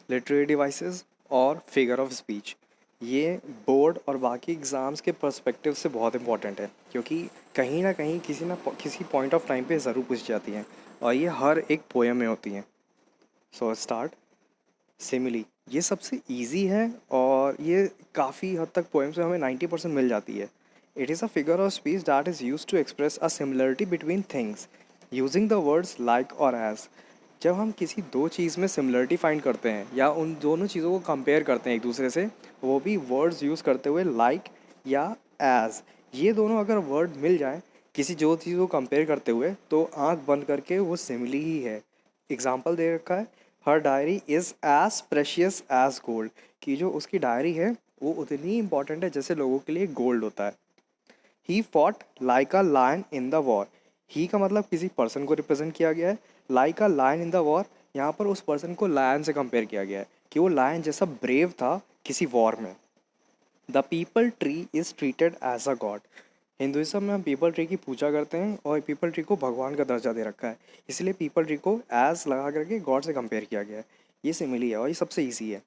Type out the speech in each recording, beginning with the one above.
Literary devices और figure of speech. ये board और बाकी एग्ज़ाम्स के पर्सपेक्टिव से बहुत इंपॉर्टेंट है, क्योंकि कहीं ना कहीं किसी पॉइंट ऑफ टाइम पे ज़रूर पूछ जाती हैं और ये हर एक पोएम में होती हैं। So start. सिमिली ये सबसे इजी है और ये काफ़ी हद तक पोएम से हमें 90% मिल जाती है। It is a figure of speech that is use to express a similarity between things using the words like or as. जब हम किसी दो चीज़ में सिमिलरिटी फाइंड करते हैं या उन दोनों चीज़ों को कंपेयर करते हैं एक दूसरे से, वो भी वर्ड्स यूज़ करते हुए लाइक या एज, ये दोनों अगर वर्ड मिल जाएं किसी जो चीज़ को कंपेयर करते हुए, तो आंख बंद करके वो सिमिली ही है। एग्जाम्पल दे रखा है, her diary is as precious as gold, कि जो उसकी डायरी है वो उतनी इंपॉर्टेंट है जैसे लोगों के लिए गोल्ड होता है। He fought like a lion in the war. He का मतलब किसी पर्सन को रिप्रेजेंट किया गया है। Like a lion in the war, यहाँ पर उस पर्सन को लायन से कंपेयर किया गया है कि वो लायन जैसा ब्रेव था किसी वॉर में। The peepal tree is treated as a god. Hinduism में हम पीपल ट्री की पूजा करते हैं और पीपल ट्री को भगवान का दर्जा दे रखा है, इसलिए पीपल ट्री को एज लगा करके गॉड से कंपेयर किया गया है। ये सिमिली है और ये सबसे ईजी है।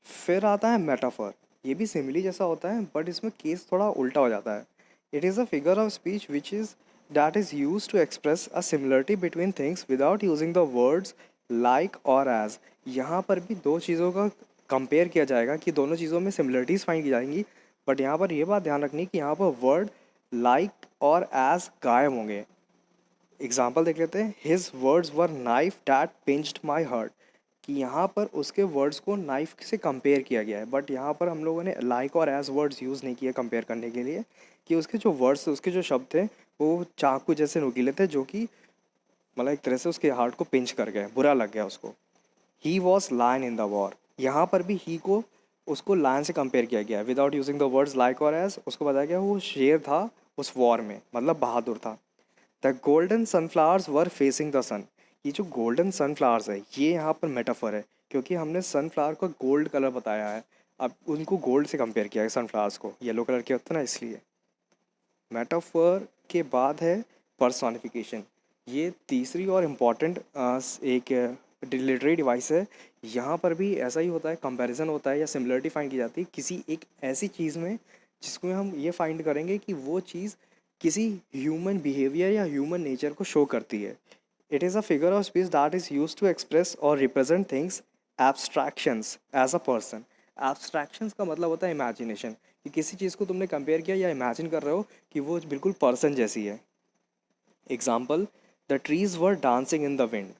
फिर आता है मेटाफर। ये भी सिमिली जैसा होता है बट इसमें केस थोड़ा उल्टा हो जाता है। It is a figure of speech which is that is use to express a similarity between things without using the words like or as. यहाँ पर भी दो चीज़ों का कंपेयर किया जाएगा कि दोनों चीज़ों में सिमिलरिटीज़ फाइंड की जाएंगी, बट यहाँ पर ये बात ध्यान रखनी कि यहाँ पर वर्ड लाइक और एज गायब होंगे। एग्जाम्पल देख लेते हैं। His words were knife that pinched my heart, कि यहाँ पर उसके वर्ड्स को नाइफ से कंपेयर किया गया है, बट यहाँ पर हम लोगों ने like or as words use नहीं किए कंपेयर करने के लिए, कि उसके जो वर्ड्स थे, उसके जो शब्द थे वो चाकू जैसे नुकीले थे, जो कि मतलब एक तरह से उसके हार्ट को पिंच कर गए, बुरा लग गया उसको। He was lion in the war, यहाँ पर भी ही को उसको लायन से कंपेयर किया गया है without using the words like or as. उसको बताया गया वो शेर था उस वॉर में, मतलब बहादुर था। The golden sunflowers were facing the sun. ये जो गोल्डन सनफ्लावर्स है ये यहाँ पर मेटाफर है, क्योंकि हमने सनफ्लावर को गोल्ड कलर बताया है, अब उनको गोल्ड से कंपेयर किया है सनफ्लावर्स को, येलो कलर के होते हैं ना, इसलिए। मेटाफर के बाद है पर्सोनिफिकेशन। ये तीसरी और इम्पॉर्टेंट एक लिटरेरी डिवाइस है। यहाँ पर भी ऐसा ही होता है, कंपैरिजन होता है या सिमिलरिटी फाइंड की जाती है किसी एक ऐसी चीज़ में जिसमें हम ये फाइंड करेंगे कि वो चीज़ किसी ह्यूमन बिहेवियर या ह्यूमन नेचर को शो करती है। It is a figure of speech that is use to express or represent things abstractions as a person. Abstractions का मतलब होता है इमेजिनेशन, कि किसी चीज़ को तुमने कंपेयर किया या इमेजिन कर रहे हो कि वो बिल्कुल पर्सन जैसी है। Example, the trees were dancing in the wind.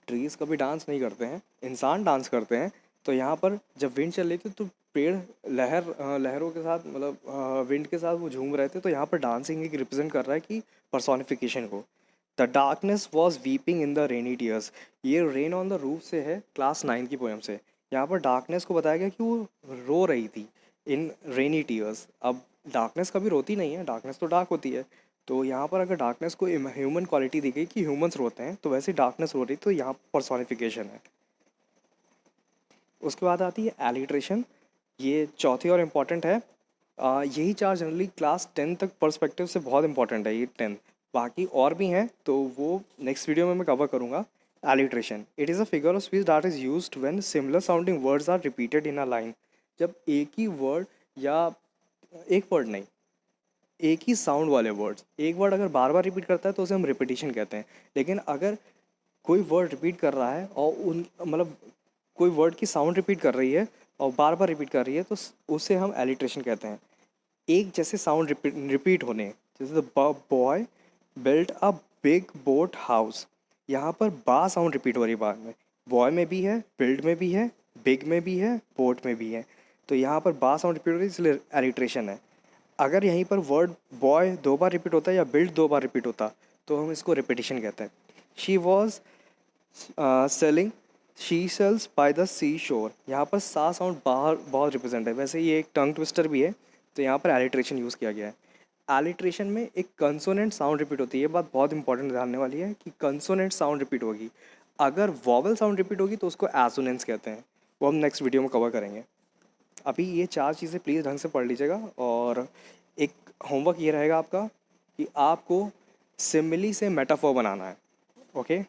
Trees कभी डांस नहीं करते हैं, इंसान डांस करते हैं। तो यहाँ पर जब विंड चल रही थी तो पेड़ लहरों के साथ, मतलब विंड के साथ वो झूम रहे थे, तो यहाँ पर डांसिंग एक रिप्रेजेंट कर रहा है कि पर्सोनिफिकेशन को। The darkness was weeping in the rainy tears. ये रेन ऑन द रूफ से है, क्लास 9 की पोएम से। यहाँ पर डार्कनेस को बताया गया कि वो रो रही थी इन रेनी टीयर्स। अब डार्कनेस कभी रोती नहीं है, डार्कनेस तो डार्क होती है। तो यहाँ पर अगर डार्कनेस को ह्यूमन क्वालिटी दी गई कि ह्यूमंस रोते हैं, तो वैसे डार्कनेस रो रही, तो यहाँ पर्सोनिफिकेशन है। उसके बाद आती है एलिट्रेशन। ये चौथी और इम्पॉर्टेंट है। यही चार जनरली क्लास 10 तक पर्सपेक्टिव से बहुत इंपॉर्टेंट है, ये 10। बाकी और भी हैं तो वो नेक्स्ट वीडियो में मैं कवर करूँगा। Alliteration, it is a figure of speech that is used when similar sounding words are repeated in a line. जब एक ही वर्ड या एक वर्ड नहीं, एक ही साउंड वाले वर्ड्स, एक वर्ड अगर बार बार रिपीट करता है तो उसे हम रिपीटिशन कहते हैं। लेकिन अगर कोई वर्ड रिपीट कर रहा है और उन मतलब कोई वर्ड की साउंड रिपीट कर रही है और बार बार रिपीट कर रही है, तो उसे हम एलिट्रेशन कहते हैं। एक जैसे साउंड रिपीट होने, जैसे the boy built a big boat house. यहाँ पर बा साउंड रिपीट हो रही है बाद में, बॉय में भी है, बिल्ड में भी है, बिग में भी है, बोट में भी है। तो यहाँ पर बा साउंड रिपीट हो रही है, इसलिए एलिट्रेशन है। अगर यहीं पर वर्ड बॉय दो बार रिपीट होता है या बिल्ड दो बार रिपीट होता, तो हम इसको रिपीटिशन कहते हैं। She was selling she sells by the sea shore. यहाँ पर सा साउंड बाहर बहुत रिप्रेजेंट है, वैसे ये एक टंग ट्विस्टर भी है, तो यहाँ पर एलिट्रेशन यूज़ किया गया है। एलिट्रेशन में एक कंसोनेंट साउंड रिपीट होती है, ये बात बहुत इंपॉर्टेंट जानने वाली है कि कंसोनेंट साउंड रिपीट होगी। अगर वॉवल साउंड रिपीट होगी तो उसको एसोनेंस कहते हैं, वो हम नेक्स्ट वीडियो में कवर करेंगे। अभी ये चार चीज़ें प्लीज़ ढंग से पढ़ लीजिएगा। और एक होमवर्क ये रहेगा आपका कि आपको सिमिली से मेटाफोर बनाना है। ओके।